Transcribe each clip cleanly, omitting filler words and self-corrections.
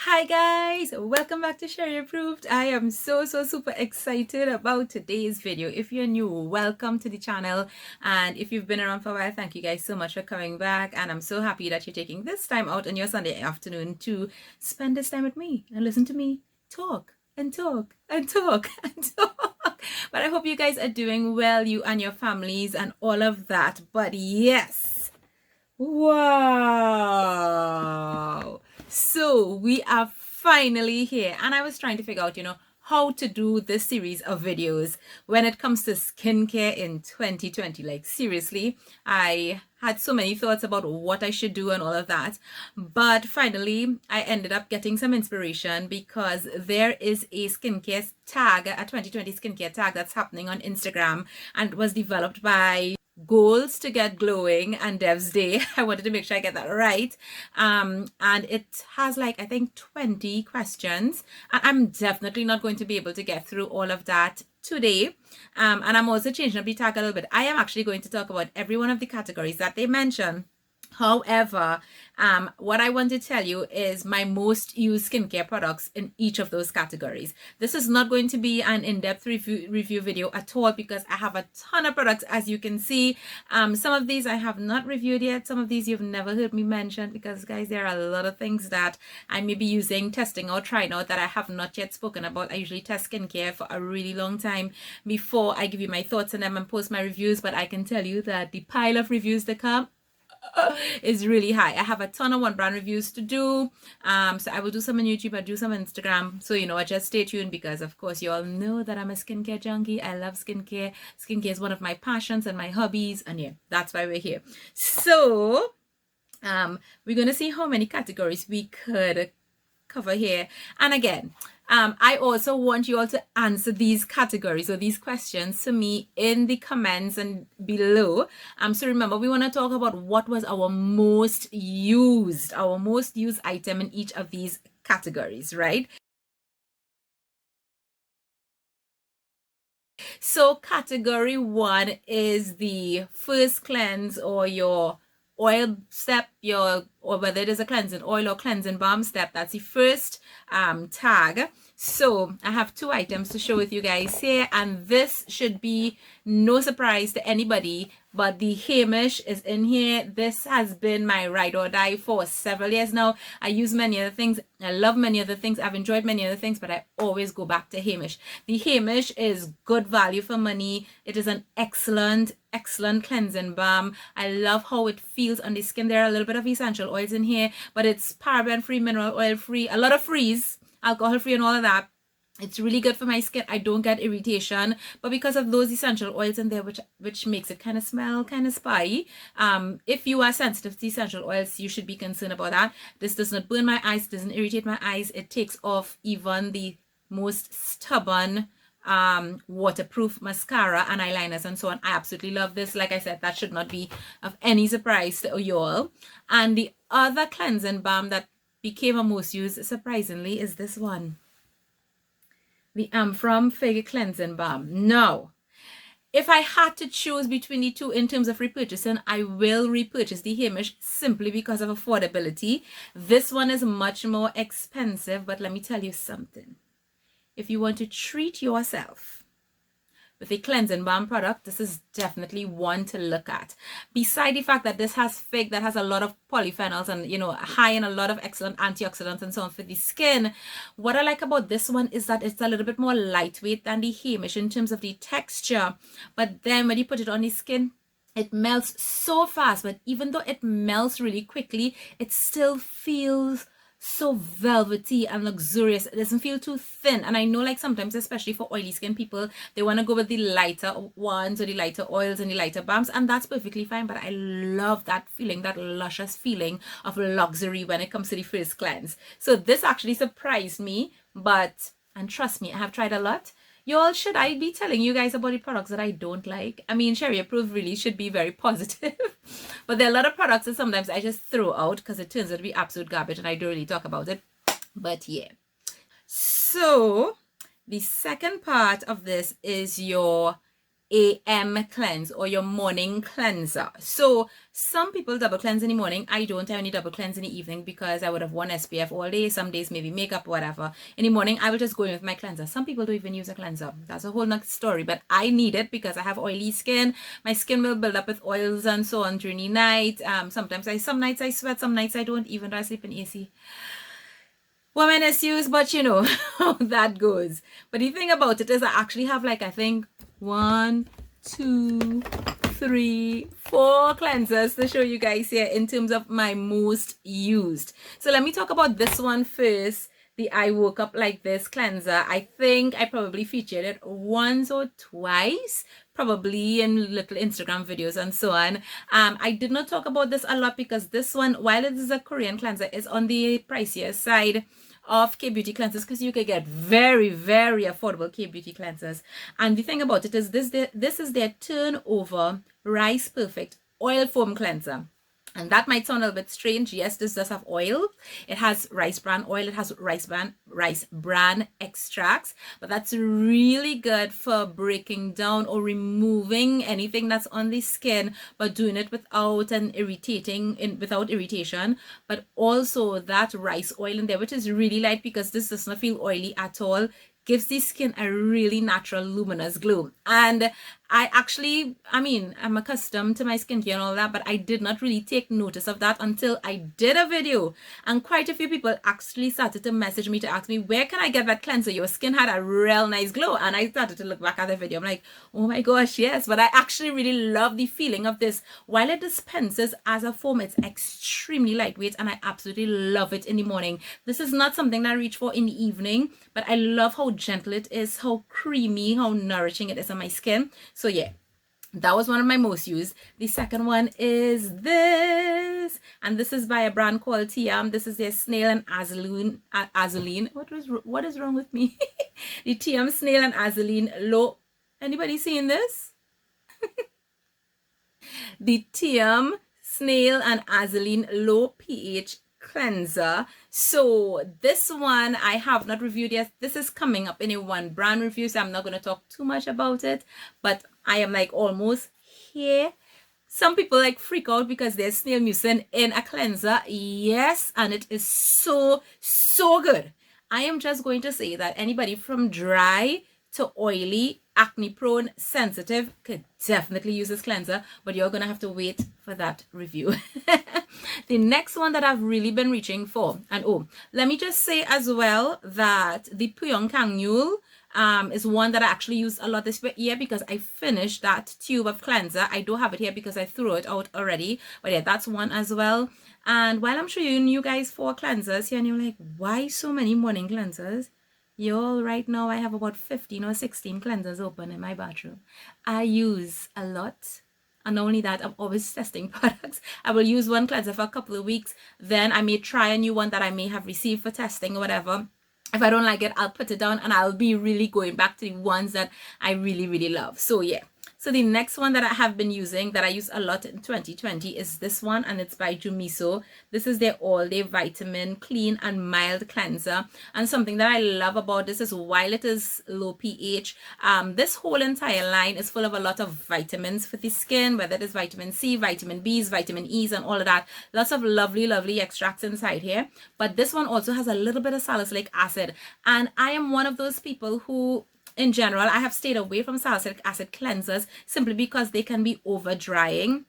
Hi guys, welcome back to Sheri Approved. I am so super excited about today's video. If you're new, welcome to the channel, and if you've been around for a while, thank you guys so much for coming back. And I'm so happy that you're taking this time out on your Sunday afternoon to spend this time with me and listen to me talk and talk and talk and talk. But I hope you guys are doing well, you and your families and all of that. But yes, wow, so we are finally here, and I was trying to figure out, how to do this series of videos when it comes to skincare in 2020. Like, seriously, I had so many thoughts about what I should do and all of that, but finally I ended up getting some inspiration because there is a skincare tag, a 2020 skincare tag that's happening on Instagram, and was developed by Goals to Get Glowing and Dev's Day. I wanted to make sure I get that right. And it has, like, I think 20 questions, and I'm definitely not going to be able to get through all of that today. And I'm also changing up the tag a little bit. I am actually going to talk about every one of the categories that they mention. However, what I want to tell you is my most used skincare products in each of those categories. This is not going to be an in-depth review video at all because I have a ton of products, as you can see. Some of these I have not reviewed yet. Some of these you've never heard me mention because, guys, there are a lot of things that I may be using, testing or trying out that I have not yet spoken about. I usually test skincare for a really long time before I give you my thoughts on them and post my reviews, but I can tell you that the pile of reviews to come is really high. I have a ton of one brand reviews to do. So I will do some on YouTube, I do some on Instagram. So just stay tuned because, of course, you all know that I'm a skincare junkie. I love skincare. Skincare is one of my passions and my hobbies, and yeah, that's why we're here. So we're gonna see how many categories we could cover here. And again, I also want you all to answer these categories or these questions to me in the comments and below. So remember, we want to talk about what was our most used item in each of these categories, right? So category 1 is the first cleanse or your oil step, or whether it is a cleansing oil or cleansing balm step. That's the first tag. So I have 2 items to show with you guys here, and this should be no surprise to anybody, but the Heimish is in here. This has been my ride or die for several years now. I use many other things. I love many other things. I've enjoyed many other things, but I always go back to Heimish. The Heimish is good value for money. It is an excellent cleansing balm. I love how it feels on the skin. There are a little bit of essential oils in here, but it's paraben free, mineral oil free, a lot of freeze, alcohol free, and all of that. It's really good for my skin. I don't get irritation, but because of those essential oils in there, which makes it kind of smell kind of spy. If you are sensitive to essential oils, you should be concerned about that. This does not burn my eyes, doesn't irritate my eyes. It takes off even the most stubborn waterproof mascara and eyeliners and so on. I absolutely love this. Like I said, that should not be of any surprise to you all. And the other cleansing balm that became a most used, surprisingly, is this one. The from Fig Cleansing Balm. Now, if I had to choose between the two in terms of repurchasing, I will repurchase the Heimish simply because of affordability. This one is much more expensive, but let me tell you something. If you want to treat yourself with a cleansing balm product, this is definitely one to look at. Beside the fact that this has fig that has a lot of polyphenols and high in a lot of excellent antioxidants and so on for the skin, what I like about this one is that it's a little bit more lightweight than the Heimish in terms of the texture, but then when you put it on the skin, it melts so fast. But even though it melts really quickly, it still feels so velvety and luxurious. It doesn't feel too thin. And I know, like, sometimes, especially for oily skin people, they want to go with the lighter ones or the lighter oils and the lighter balms, and that's perfectly fine. But I love that feeling, that luscious feeling of luxury when it comes to the first cleanse. So this actually surprised me, and trust me, I have tried a lot. Y'all, should I be telling you guys about the products that I don't like? I mean, Sheri Approved really should be very positive. But there are a lot of products that sometimes I just throw out because it turns out to be absolute garbage and I don't really talk about it. But yeah. So the second part of this is your AM cleanse or your morning cleanser. So some people double cleanse in the morning. I don't. I only double cleanse in the evening because I would have worn SPF all day. Some days maybe makeup, whatever. In the morning, I will just go in with my cleanser. Some people don't even use a cleanser. That's a whole nother story. But I need it because I have oily skin. My skin will build up with oils and so on during the night. Some nights I sweat, some nights I don't, even though I sleep in AC. Women issues, but you know how that goes. But the thing about it is I actually have like, I think 1, 2, 3, 4 cleansers to show you guys here in terms of my most used. So let me talk about this one first. The I Woke Up Like This cleanser. I think I probably featured it once or twice, probably in little Instagram videos and so on. I did not talk about this a lot because this one, while it is a Korean cleanser, is on the pricier side of Kbeauty cleansers because you can get very, very affordable Kbeauty cleansers. And the thing about it is this is their turnover Rice Perfect oil foam cleanser. And that might sound a little bit strange. Yes, this does have oil. It has rice bran oil. It has rice bran extracts. But that's really good for breaking down or removing anything that's on the skin, but doing it without without irritation. But also that rice oil in there, which is really light because this does not feel oily at all, gives the skin a really natural luminous glow. And I'm accustomed to my skincare and all that, but I did not really take notice of that until I did a video. And quite a few people actually started to message me to ask me, where can I get that cleanser? Your skin had a real nice glow. And I started to look back at the video. I'm like, oh my gosh, yes. But I actually really love the feeling of this. While it dispenses as a foam, it's extremely lightweight and I absolutely love it in the morning. This is not something that I reach for in the evening, but I love how gentle it is, how creamy, how nourishing it is on my skin. So yeah, that was one of my most used. The second one is this, and this is by a brand called Tiam. This is their Snail and Azulene. What is wrong with me? The Tiam Snail and Azulene Low. Anybody seeing this? The Tiam Snail and Azulene Low pH cleanser. So this one I have not reviewed yet. This is coming up in a one brand review, so I'm not going to talk too much about it, but I am like almost here. Some people like freak out because there's snail mucin in a cleanser. Yes, and it is so good. I am just going to say that anybody from dry to oily, acne prone, sensitive could definitely use this cleanser, but you're gonna have to wait for that review. The next one that I've really been reaching for, and let me just say as well that the Puyong Kangul is one that I actually used a lot this year because I finished that tube of cleanser. I do have it here because I threw it out already, but yeah, that's one as well. And while I'm showing you guys 4 cleansers here and you're like, why so many morning cleansers? Y'all, right now I have about 15 or 16 cleansers open in my bathroom. I use a lot. And not only that, I'm always testing products. I will use one cleanser for a couple of weeks. Then I may try a new one that I may have received for testing or whatever. If I don't like it, I'll put it down and I'll be really going back to the ones that I really love. So yeah. So the next one that I have been using, that I use a lot in 2020, is this one, and it's by Jumiso. This is their all-day vitamin, clean and mild cleanser. And something that I love about this is while it is low pH, this whole entire line is full of a lot of vitamins for the skin, whether it is vitamin C, vitamin Bs, vitamin E's, and all of that. Lots of lovely extracts inside here. But this one also has a little bit of salicylic acid. And I am one of those people who, in general, I have stayed away from salicylic acid cleansers simply because they can be over drying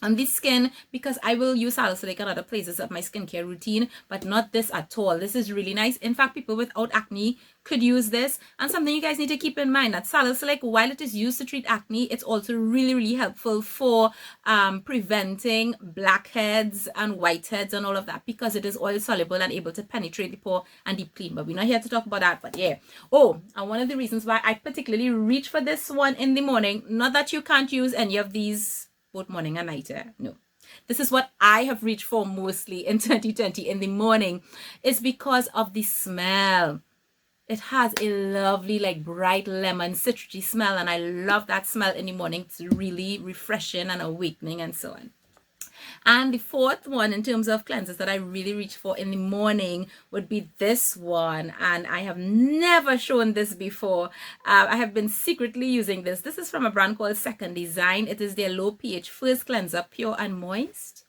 on the skin, because I will use salicylic in other places of my skincare routine, but not this at all. This is really nice. In fact, people without acne could use this. And something you guys need to keep in mind, that salicylic, while it is used to treat acne, it's also really helpful for preventing blackheads and whiteheads and all of that, because it is oil soluble and able to penetrate the pore and deep clean. But we're not here to talk about that, but yeah. And one of the reasons why I particularly reach for this one in the morning, not that you can't use any of these both morning and night, no. This is what I have reached for mostly in 2020 in the morning, is because of the smell. It has a lovely, like, bright lemon citrusy smell, and I love that smell in the morning. It's really refreshing and awakening and so on. And the fourth one in terms of cleansers that I really reach for in the morning would be this one. And I have never shown this before. I have been secretly using this. This is from a brand called Second Design. It is their low pH first cleanser, pure and moist.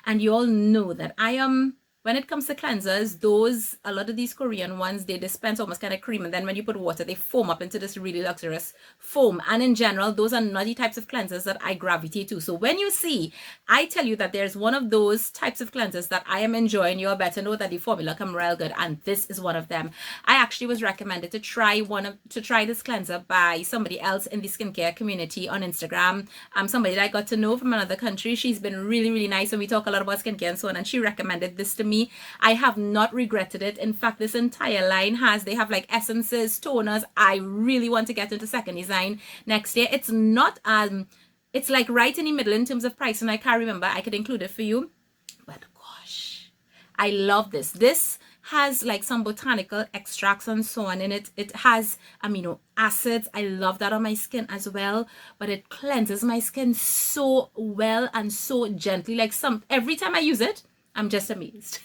And you all know that I am, when it comes to cleansers, a lot of these Korean ones, they dispense almost kind of cream, and then when you put water, they foam up into this really luxurious foam. And in general, those are not the types of cleansers that I gravitate to. So when you see, I tell you that there's one of those types of cleansers that I am enjoying, you'll better know that the formula come real good, and this is one of them. I actually was recommended to try this cleanser by somebody else in the skincare community on Instagram. Somebody that I got to know from another country. She's been really, really nice, and we talk a lot about skincare and so on, and she recommended this to me. I have not regretted it. In fact, this entire line they have like essences, toners. I really want to get into Second Design next year. It's not it's like right in the middle in terms of price, and I can't remember. I could include it for you, but gosh, I love this. This has like some botanical extracts and so on in it. It has amino acids. I love that on my skin as well, but it cleanses my skin so well and so gently. Like every time I use it, I'm just amazed.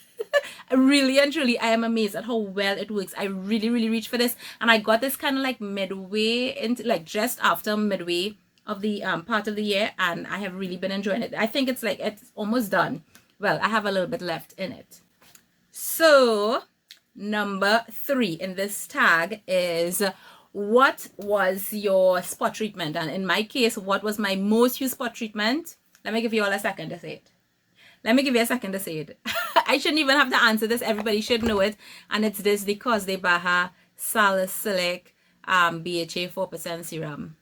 Really and truly, I am amazed at how well it works. I really, really reach for this, and I got this kind of like midway into, like just after midway of the part of the year, and I have really been enjoying it. I think it's almost done. Well, I have a little bit left in it. So number 3 in this tag is, what was your spot treatment? And in my case, what was my most used spot treatment? Let me give you all a second to say it. Let me give you a second to say it. I shouldn't even have to answer this. Everybody should know it. And it's the CosDeBaha Salicylic BHA 4% serum.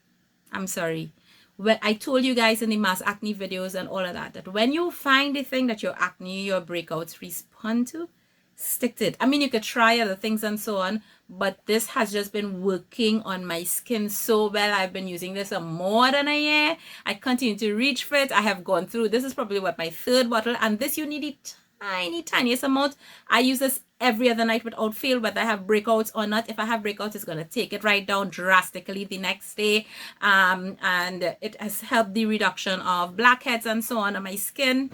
I'm sorry. Well, I told you guys in the mass acne videos and all of that when you find the thing that your acne, your breakouts respond to, stick to it. I mean, you could try other things and so on, but this has just been working on my skin so well. I've been using this for more than a year. I continue to reach for it. I have gone through, this is probably my 3rd bottle, and this you need a tiniest amount. I use this every other night without fail, whether I have breakouts or not. If I have breakouts, it's going to take it right down drastically the next day, and it has helped the reduction of blackheads and so on my skin.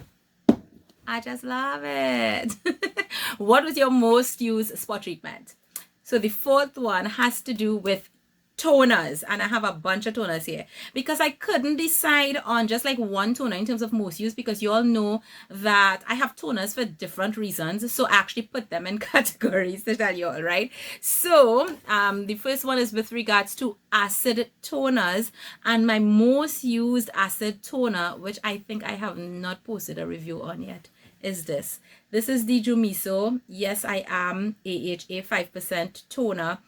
I just love it. What was your most used spot treatment? So the 4th one has to do with toners, and I have a bunch of toners here because I couldn't decide on just like one toner in terms of most used, because you all know that I have toners for different reasons. So I actually put them in categories to tell you all, right? So the first one is with regards to acid toners, and my most used acid toner, which I think I have not posted a review on yet, is this. This is the Jumiso Yes I Am AHA 5% toner,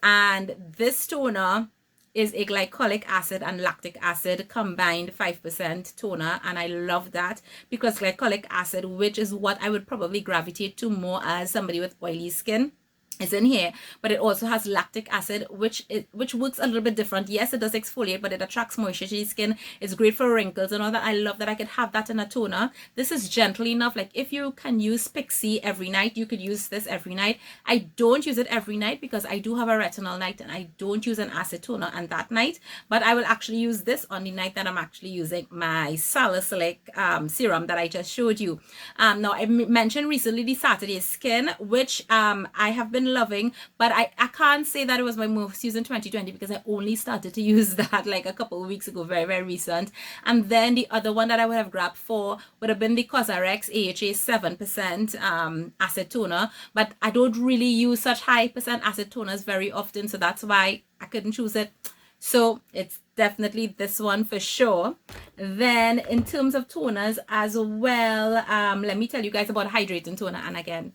and this toner is a glycolic acid and lactic acid combined 5% toner, and I love that because glycolic acid, which is what I would probably gravitate to more as somebody with oily skin, is in here, but it also has lactic acid, which works a little bit different. Yes, it does exfoliate, but it attracts moisture to the skin. It's great for wrinkles and all that. I love that I could have that in a toner. This is gentle enough. Like if you can use Pixie every night, you could use this every night. I don't use it every night because I do have a retinol night and I don't use an acid toner on that night, but I will actually use this on the night that I'm actually using my salicylic serum that I just showed you. Now I mentioned recently the Saturday Skin, which I have been loving, but I can't say that it was my most used in 2020 because I only started to use that like a couple of weeks ago, very, very recent. And then the other one that I would have grabbed for would have been the CosRx AHA 7% acid toner, but I don't really use such high percent acid toners very often, so that's why I couldn't choose it. So it's definitely this one for sure. Then in terms of toners as well, let me tell you guys about hydrating toner. And again,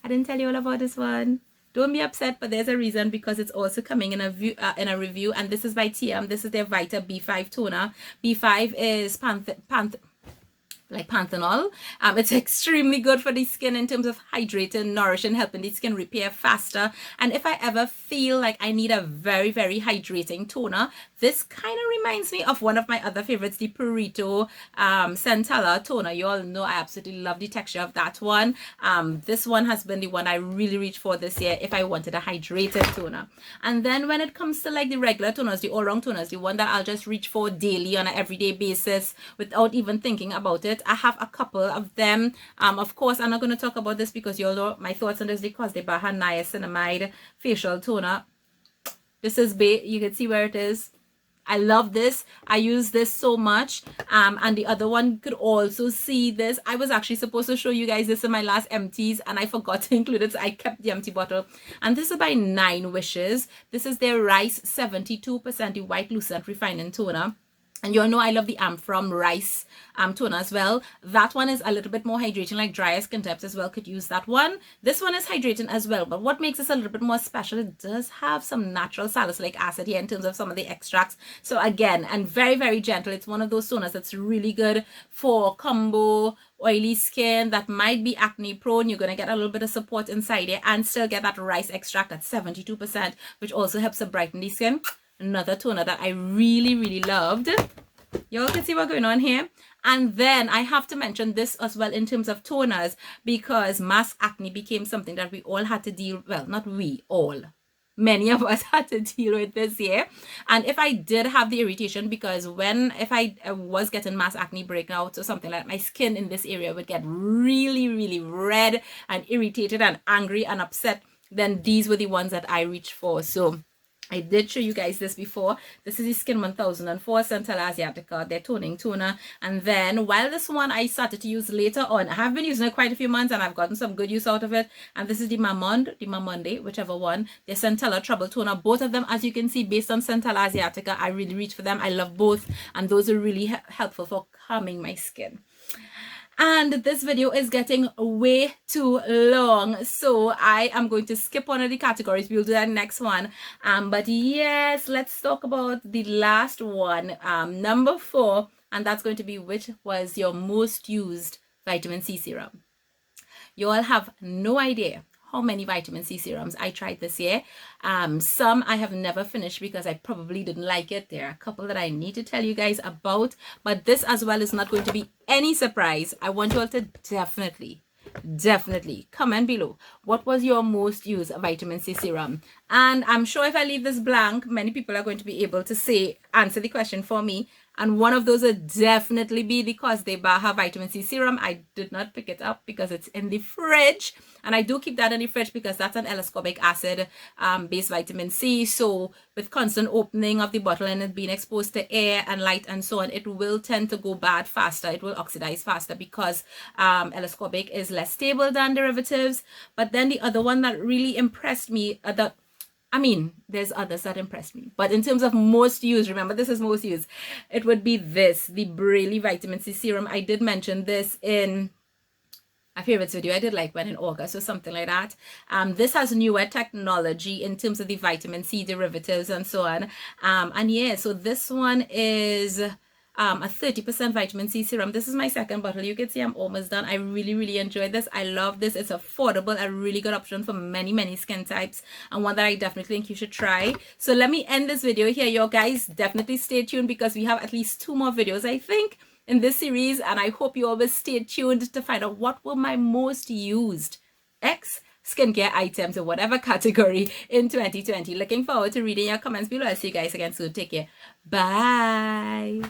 I didn't tell you all about this one. Don't be upset, but there's a reason, because it's also coming in a review, and this is by Tiam. This is their Vita B5 toner. B5 is panthenol. It's extremely good for the skin in terms of hydrating, nourishing, helping the skin repair faster. And if I ever feel like I need a very, very hydrating toner, This kind of reminds me of one of my other favorites, the Purito Centella toner. You all know I absolutely love the texture of that one. This one has been the one I really reached for this year if I wanted a hydrated toner. And then when it comes to like the regular toners, the all-round toners, the one that I'll just reach for daily on an everyday basis without even thinking about it, I have a couple of them. Of course, I'm not going to talk about this because you all know my thoughts on this, the CosDeBaha Niacinamide facial toner. This is you can see where it is. I love this. I use this so much. And the other one could also see this. I was actually supposed to show you guys this in my last empties and I forgot to include it. So I kept the empty bottle. And this is by 9 Wishes. This is their Rice 72% the White Lucent Refining Toner. And you all know I love the From Rice toner as well. That one is a little bit more hydrating, like drier skin types as well could use that one. This one is hydrating as well, but what makes this a little bit more special, it does have some natural salicylic acid here in terms of some of the extracts. So again, and very, very gentle. It's one of those toners that's really good for combo, oily skin that might be acne prone. You're going to get a little bit of support inside it and still get that rice extract at 72%, which also helps to brighten the skin. Another toner that I really, really loved. Y'all can see what's going on here. And then I have to mention this as well in terms of toners, because mass acne became something that we all had to deal, well, not we, all. Many of us had to deal with this year. And if I did have the irritation, because if I was getting mass acne breakouts or something like that, my skin in this area would get really, really red and irritated and angry and upset, then these were the ones that I reached for. So I did show you guys this before. This is the Skin 1004 Centella Asiatica, their toning toner. And then while this one I started to use later on, I have been using it quite a few months and I've gotten some good use out of it. And this is the Mamonde, whichever one, the Centella Trouble Toner. Both of them, as you can see, based on Centella Asiatica, I really reach for them. I love both. And those are really helpful for calming my skin. And this video is getting way too long, so I am going to skip one of the categories. We'll do that next one. But yes, let's talk about the last one, number 4, and that's going to be which was your most used vitamin C serum. You all have no idea how many vitamin C serums I tried this year. Some I have never finished because I probably didn't like it. There are a couple that I need to tell you guys about, but this as well is not going to be any surprise. I want you all to definitely comment below what was your most used vitamin C serum. And I'm sure if I leave this blank, many people are going to be able to answer the question for me. And one of those would definitely be the CosDeBaha Vitamin C Serum. I did not pick it up because it's in the fridge. And I do keep that in the fridge because that's an L-ascorbic acid based vitamin C. So with constant opening of the bottle and it being exposed to air and light and so on, it will tend to go bad faster. It will oxidize faster because L-ascorbic is less stable than derivatives. But then the other one that really impressed me, there's others that impressed me, but in terms of most used, remember this is most used, it would be this, the Braille Vitamin C Serum. I did mention this in a favorites video I did like when in August or something like that. This has newer technology in terms of the vitamin C derivatives and so on. And yeah, so this one is a 30% vitamin C serum. This is my second bottle. You can see I'm almost done. I really enjoyed this. I love this. It's affordable, a really good option for many skin types, and one that I definitely think you should try. So let me end this video here. You guys definitely stay tuned because we have at least 2 more videos, I think, in this series, and I hope you always stay tuned to find out what were my most used skincare items in whatever category in 2020. Looking forward to reading your comments below. I'll see you guys again soon. Take care. Bye.